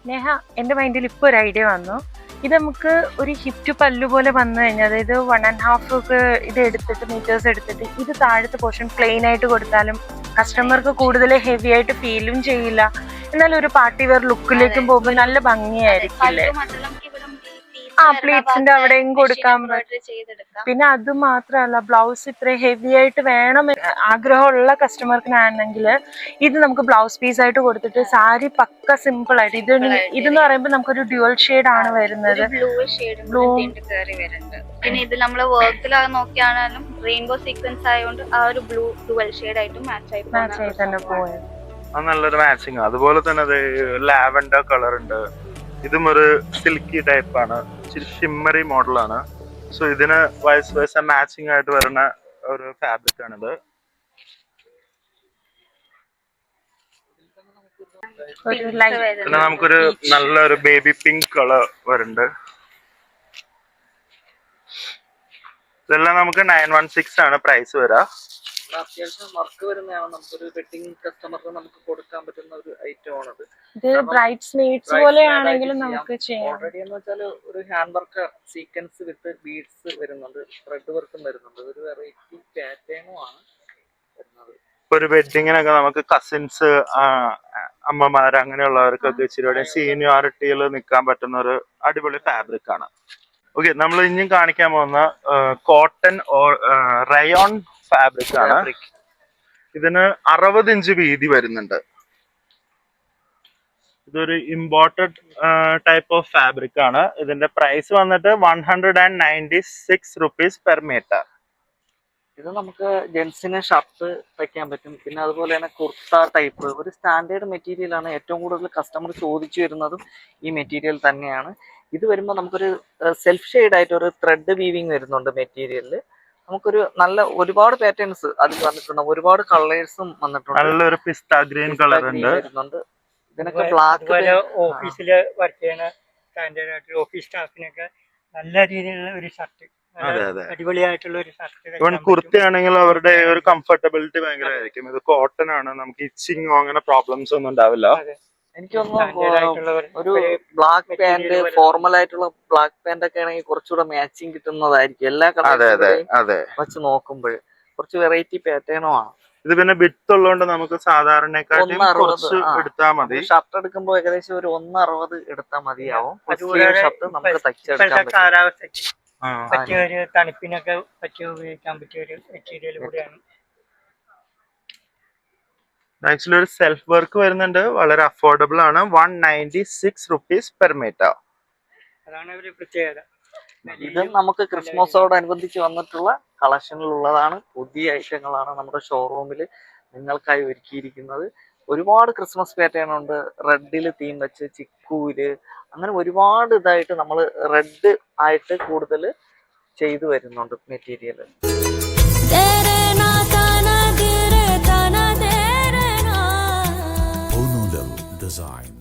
നേഹ, എൻ്റെ മൈൻഡിൽ ഇപ്പോൾ ഒരു ഐഡിയ വന്നു. ഇത് നമുക്ക് ഒരു ഹിപ്പ് പല്ലു പോലെ വന്നു കഴിഞ്ഞാൽ, അതായത് 1.5 ഒക്കെ ഇത് എടുത്തിട്ട് മീറ്റേഴ്സ് എടുത്തിട്ട് ഇത് താഴത്തെ പോർഷൻ പ്ലെയിൻ ആയിട്ട് കൊടുത്താലും കസ്റ്റമർക്ക് കൂടുതൽ ഹെവി ആയിട്ട് ഫീലും ചെയ്യില്ല. എന്നാലും ഒരു പാർട്ടി വെയർ ലുക്കിലേക്കും പോകുമ്പോൾ നല്ല ഭംഗിയായിരിക്കില്ലേ? പ്ലീറ്റ്സിന്റെ അവിടെയും കൊടുക്കാൻ പറ്റും. പിന്നെ അത് മാത്രമല്ല, ബ്ലൗസ് ഇത്ര ഹെവി ആയിട്ട് വേണം ആഗ്രഹമുള്ള കസ്റ്റമർക്കിനാണെങ്കിൽ ഇത് നമുക്ക് ബ്ലൗസ് പീസ് ആയിട്ട് കൊടുത്തിട്ട് സാരി പക്ക സിമ്പിൾ ആയിട്ട് ഇതെന്ന് പറയുമ്പോൾ നമുക്കൊരു ഡ്യുവൽ ഷെയ്ഡ് ആണ് വരുന്നത്. ബ്ലൂ പിന്നെ ഇതിൽ നമ്മൾ വർക്കിലൊക്കെ നോക്കിയാണെങ്കിലും റെയിൻബോ സീക്വൻസ് ആയതുകൊണ്ട് ആ ഒരു ബ്ലൂ ഡ്യുവൽ ഷെയ്ഡ് ആയിട്ട് മാച്ച് ആയിട്ട് തന്നെ പോയത്. നല്ലൊരു മാച്ചിങ്. അതുപോലെ തന്നെ ലാവൻഡർ കളർ ഉണ്ട്. ഇതും ഒരു സിൽക്കി ടൈപ്പ് ആണ്, ഇച്ചിരി ഷിമ്മറി മോഡലാണ്. സോ ഇതിന് വൈസ് വേഴ്സ മാച്ചിങ് ആയിട്ട് വരുന്ന ഒരു ഫാബ്രിക് ആണിത്. പിന്നെ നമുക്കൊരു നല്ലൊരു ബേബി പിങ്ക് കളർ വരുന്നുണ്ട്. ഇതെല്ലാം നമുക്ക് 916 ആണ് പ്രൈസ് വരാ. അത്യാവശ്യം വർക്ക് വരുന്നതാണ്. നമുക്കൊരു വെഡിങ് കസ്റ്റമർക്ക് നമുക്ക് കൊടുക്കാൻ പറ്റുന്ന ഒരു ഐറ്റം ആണത്. ഇത് ബ്രൈഡ്സ്മെയ്ഡ്സ് പോലെയാണെങ്കിലും നമുക്ക് ചെയ്യാം. ഓൾറെഡി എന്ന് വെച്ചാൽ ഒരു ഹാൻഡ് വർക്ക് സീക്വൻസ് വിത്ത് ബീഡ്സ് വരുന്നുണ്ട്, ത്രെഡ് വർക്കും വരുന്നുണ്ട്. ഒരു വെറൈറ്റി പാറ്റേണും ആണ് വരുന്നത്. ഒരു വെഡിങ്ങിനൊക്കെ നമുക്ക് കസിൻസ്, അമ്മമാര് അങ്ങനെയുള്ളവർക്കൊക്കെ ഇച്ചിരി സീനിയോറിറ്റിയിൽ നിൽക്കാൻ പറ്റുന്ന ഒരു അടിപൊളി ഫാബ്രിക് ആണ്. ഓക്കെ, നമ്മൾ ഇനിയും കാണിക്കാൻ പോകുന്ന കോട്ടൺ റയോൺ ഫാബ്രിക് ആണ്. ഇതിന് 60 ഇഞ്ച് വീതി വരുന്നുണ്ട്. ഇതൊരു ഇമ്പോർട്ടഡ് ടൈപ്പ് ഓഫ് ഫാബ്രിക് ആണ്. ഇതിന്റെ പ്രൈസ് വന്നിട്ട് 196 റുപ്പീസ് പെർ മീറ്റർ. ഇത് നമുക്ക് ജെൻസിന് ഷർട്ട് തയ്ക്കാൻ പറ്റും. പിന്നെ അതുപോലെ തന്നെ കുർത്ത ടൈപ്പ് ഒരു സ്റ്റാൻഡേർഡ് മെറ്റീരിയൽ ആണ്. ഏറ്റവും കൂടുതൽ കസ്റ്റമർ ചോദിച്ചു വരുന്നതും ഈ മെറ്റീരിയൽ തന്നെയാണ്. ഇത് വരുമ്പോൾ നമുക്കൊരു സെൽഫ് ഷെയ്ഡ് ആയിട്ട് ഒരു ത്രെഡ് വീവിങ് വരുന്നുണ്ട് മെറ്റീരിയലിൽ. നമുക്കൊരു നല്ല ഒരുപാട് പാറ്റേൺസ് അതിൽ വന്നിട്ടുണ്ട്, ഒരുപാട് കളേഴ്സും വന്നിട്ടുണ്ട്. നല്ലൊരു പിസ്ത ഗ്രീൻ കളർ വരുന്നുണ്ട്. ഇതിനൊക്കെ ബ്ലാക്ക് ഓഫീസിൽ വർക്ക് ചെയ്യുന്ന സ്റ്റാൻഡേർഡ് ആയിട്ട് ഓഫീസ് സ്റ്റാഫിനൊക്കെ നല്ല രീതിയിലുള്ള ഒരു ഷർട്ട്, അടിപൊളിയായിട്ടുള്ള ഒരു ഷർട്ട്. കുർത്തി ആണെങ്കിൽ അവരുടെ ഒരു കംഫർട്ടബിലിറ്റി ഭയങ്കരമായിരിക്കും. ഇത് കോട്ടൺ ആണ്, നമുക്ക് ഇച്ചിങ്ങോ അങ്ങനെ പ്രോബ്ലംസ് ഒന്നും ഉണ്ടാവില്ല. എനിക്ക് തോന്നുന്നു ഒരു ബ്ലാക്ക് പാന്റ്, ഫോർമൽ ആയിട്ടുള്ള ബ്ലാക്ക് പാന്റ് ഒക്കെ ആണെങ്കിൽ കുറച്ചുകൂടെ മാച്ചിങ് കിട്ടുന്നതായിരിക്കും എല്ലാ കളറും വെച്ച് നോക്കുമ്പോൾ. കുറച്ച് വെറൈറ്റി പാറ്റേണും ആണ് ഇത്. പിന്നെ ബിറ്റ് ഉള്ളതുകൊണ്ട് നമുക്ക് സാധാരണക്കാട്ടി എടുത്താൽ മതി. ഷർട്ട് എടുക്കുമ്പോൾ ഏകദേശം ഒരു 160 എടുത്താൽ മതിയാവും. ഷർട്ട് നമുക്ക് തയ്ച്ചെടുക്കാൻ കാലാവസ്ഥയ്ക്ക് പറ്റിയ ഒരു തണുപ്പിനൊക്കെ പറ്റിയ ഉപയോഗിക്കാൻ പറ്റിയ ഒരു മെറ്റീരിയൽ കൂടിയാണ്. ആക്ച്വലി ഒരു സെൽഫ് വർക്ക് വരുന്നുണ്ട്, വളരെ അഫോർഡബിൾ ആണ്. 196 റുപ്പീസ് പെർ മീറ്റർ. അതാണ് ഒരു പ്രത്യേകത. ഇത് നമുക്ക് ക്രിസ്മസോടനുബന്ധിച്ച് വന്നിട്ടുള്ള കളക്ഷനിലുള്ളതാണ്. പുതിയ ഐറ്റങ്ങളാണ് നമ്മുടെ ഷോറൂമിൽ നിങ്ങൾക്കായി ഒരുക്കിയിരിക്കുന്നത്. ഒരുപാട് ക്രിസ്മസ് പാറ്റേൺ ഉണ്ട്. റെഡിൽ തീം വെച്ച്, ചിക്കൂര്, അങ്ങനെ ഒരുപാട് ഇതായിട്ട് നമ്മൾ റെഡ് ആയിട്ട് കൂടുതൽ ചെയ്തു വരുന്നുണ്ട് മെറ്റീരിയൽ. Design.